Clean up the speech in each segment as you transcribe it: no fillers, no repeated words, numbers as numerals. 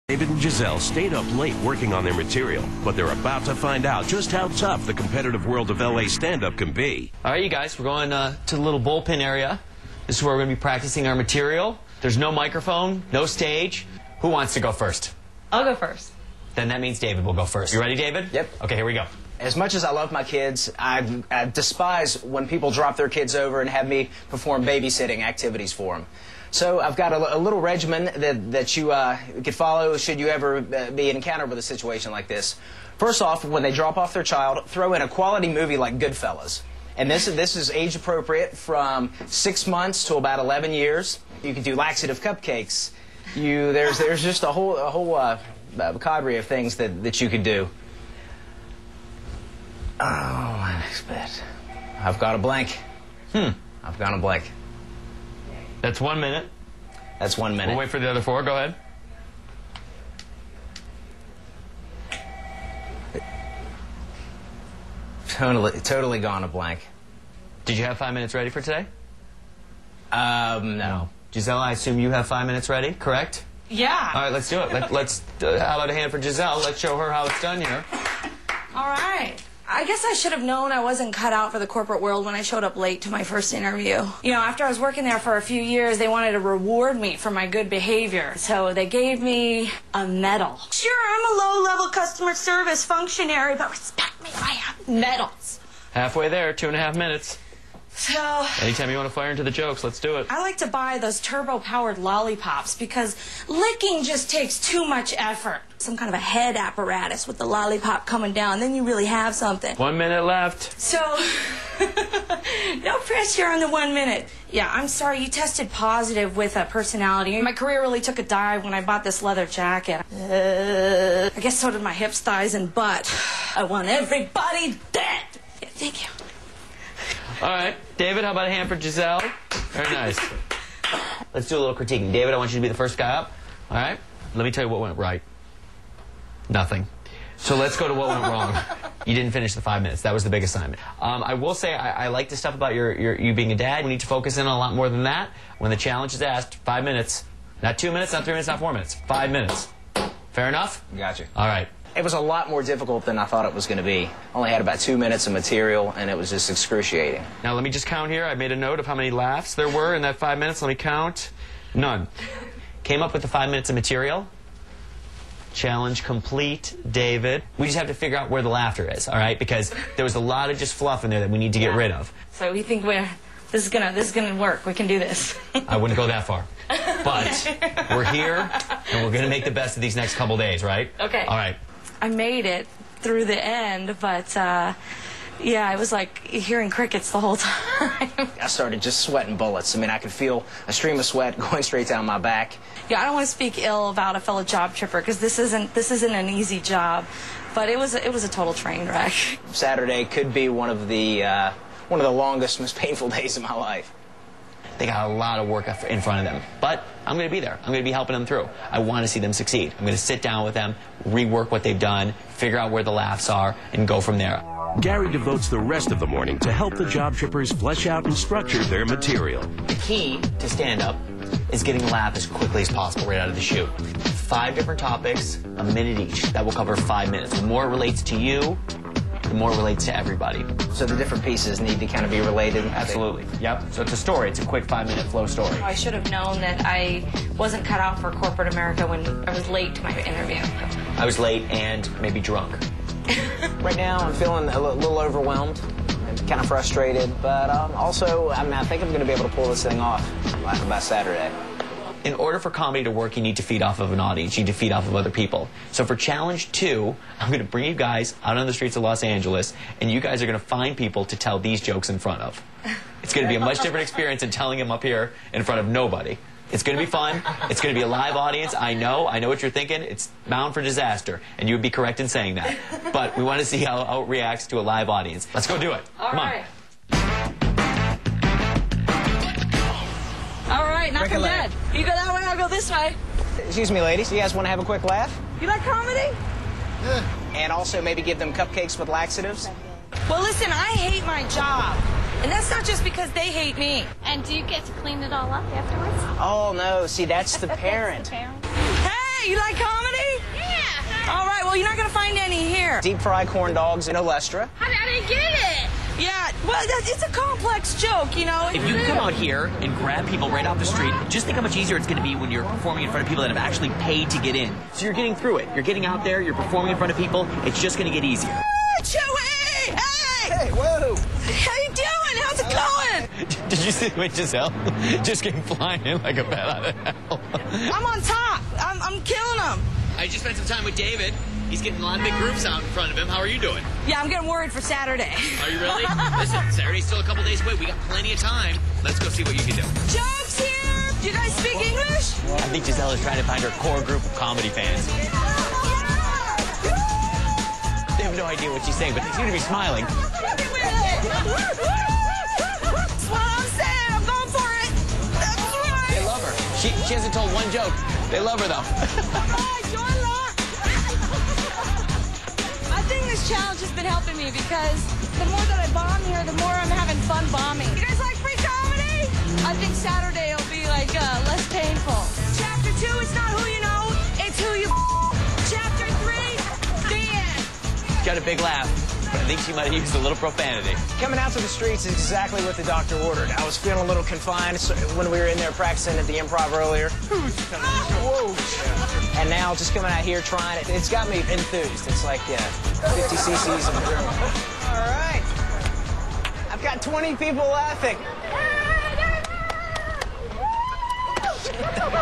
David and Gisele stayed up late working on their material, but they're about to find out just how tough the competitive world of LA stand-up can be. All right, you guys, we're going to the little bullpen area. This is where we're going to be practicing our material. There's no microphone, no stage. Who wants to go first? I'll go first. Then that means David will go first. You ready, David? Yep. Okay, here we go. As much as I love my kids, I despise when people drop their kids over and have me perform babysitting activities for them. So I've got a little regimen that you could follow should you ever be encountered with a situation like this. First off, when they drop off their child, throw in a quality movie like Goodfellas. And this is age appropriate from 6 months to about 11 years. You can do laxative cupcakes. There's just a whole cadre of things that you could do. Oh, my next bit. I've got a blank. I've got a blank. That's 1 minute. That's 1 minute. We'll wait for the other four. Go ahead. Totally gone a blank. Did you have 5 minutes ready for today? No. Gisele, I assume you have 5 minutes ready, correct? Yeah. All right, let's do it. Let's how about a hand for Gisele? Let's show her how it's done here. All right. I guess I should have known I wasn't cut out for the corporate world when I showed up late to my first interview. You know, after I was working there for a few years, they wanted to reward me for my good behavior. So they gave me a medal. Sure, I'm a low-level customer service functionary, but respect me, I have medals. Halfway there, 2.5 minutes. So Anytime you want to fire into the jokes, let's do it. I like to buy those turbo-powered lollipops because licking just takes too much effort. Some kind of a head apparatus with the lollipop coming down, then you really have something. 1 minute left. So, no pressure on the 1 minute. Yeah, I'm sorry, you tested positive with a personality. My career really took a dive when I bought this leather jacket. I guess so did my hips, thighs, and butt. I want everybody dead. Yeah, thank you. All right, David, how about a hand for Gisele? Very nice. Let's do a little critiquing. David, I want you to be the first guy up. All right? Let me tell you what went right. Nothing. So let's go to what went wrong. You didn't finish the 5 minutes. That was the big assignment. I will say I like the stuff about you being a dad. We need to focus in on a lot more than that. When the challenge is asked, 5 minutes. Not 2 minutes, not 3 minutes, not 4 minutes. 5 minutes. Fair enough? Gotcha. All right. It was a lot more difficult than I thought it was going to be. Only had about 2 minutes of material, and it was just excruciating. Now let me just count here. I made a note of how many laughs there were in that 5 minutes. Let me count. None. Came up with the 5 minutes of material. Challenge complete, David. We just have to figure out where the laughter is, all right? Because there was a lot of just fluff in there that we need to get rid of. So we think this is gonna work. We can do this. I wouldn't go that far. But we're here, and we're going to make the best of these next couple days, right? Okay. All right. I made it through the end, but yeah, I was like hearing crickets the whole time. I started just sweating bullets. I mean, I could feel a stream of sweat going straight down my back. Yeah, I don't want to speak ill about a fellow job tripper because this isn't an easy job, but it was a total train wreck. Saturday could be one of the longest, most painful days of my life. They got a lot of work in front of them. But I'm going to be there. I'm going to be helping them through. I want to see them succeed. I'm going to sit down with them, rework what they've done, figure out where the laughs are, and go from there. Gary devotes the rest of the morning to help the job trippers flesh out and structure their material. The key to stand-up is getting a laugh as quickly as possible right out of the chute. 5 different topics, a minute each. That will cover 5 minutes. The more it relates to you, the more it relates to everybody. So the different pieces need to kind of be related? Absolutely. Yep. So it's a story. It's a quick 5-minute flow story. I should have known that I wasn't cut out for corporate America when I was late to my interview. I was late and maybe drunk. Right now I'm feeling a little overwhelmed and kind of frustrated, but also I think I'm going to be able to pull this thing off by Saturday. In order for comedy to work, you need to feed off of an audience. You need to feed off of other people. So for Challenge 2, I'm going to bring you guys out on the streets of Los Angeles, and you guys are going to find people to tell these jokes in front of. It's going to be a much different experience than telling them up here in front of nobody. It's going to be fun. It's going to be a live audience. I know what you're thinking. It's bound for disaster, and you would be correct in saying that. But we want to see how it reacts to a live audience. Let's go do it. Come on. All right, not from bed. You go that way, I'll go this way. Excuse me, ladies. You guys want to have a quick laugh? You like comedy? Yeah. And also maybe give them cupcakes with laxatives? Well, listen, I hate my job. And that's not just because they hate me. And do you get to clean it all up afterwards? Oh, no. See, that's the parent. That's the parent. Hey! right, you like comedy? Yeah. All right, well, you're not going to find any here. Deep fried corn dogs in Olestra. I didn't get it. Yeah, well, it's a complex joke, you know. If you come out here and grab people right off the street, just think how much easier it's going to be when you're performing in front of people that have actually paid to get in. So you're getting through it. You're getting out there, you're performing in front of people. It's just going to get easier. Chewy! Hey! Hey, whoa! How you doing? How's it going? Did you see the way Gisele just came flying in like a bat out of hell? I'm on top. I'm killing them. I just spent some time with David. He's getting a lot of big groups out in front of him. How are you doing? Yeah, I'm getting worried for Saturday. Are you really? Listen, Saturday's still a couple days away. We got plenty of time. Let's go see what you can do. Jokes here! Do you guys speak English? I think Gisele is trying to find her core group of comedy fans. They have no idea what she's saying, but they seem to be smiling. That's what I'm saying. I'm going for it. That's right. They love her. She hasn't told one joke. They love her, though. I think this challenge has been helping me because the more that I bomb here, the more I'm having fun bombing. You guys like free comedy? I think Saturday will be like less painful. Chapter 2, it's not who you know, it's who you Chapter 3, the end. Got a big laugh, but I think she might have used a little profanity. Coming out to the streets is exactly what the doctor ordered. I was feeling a little confined when we were in there practicing at the Improv earlier. Whoa. And now just coming out here trying it, it's got me enthused. It's like, 50 cc's of adrenaline. All right. I've got 20 people laughing.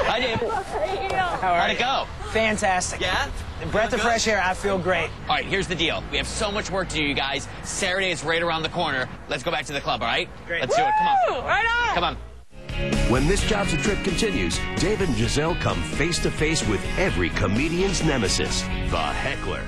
Hi, Dave. How'd it go? Fantastic. Yeah? Breath of fresh air, I feel great. All right, here's the deal. We have so much work to do, you guys. Saturday is right around the corner. Let's go back to the club, all right? Great. Let's do it. Come on. Right on. Come on. When this Jobs a Trip continues, Dave and Gisele come face to face with every comedian's nemesis, the heckler.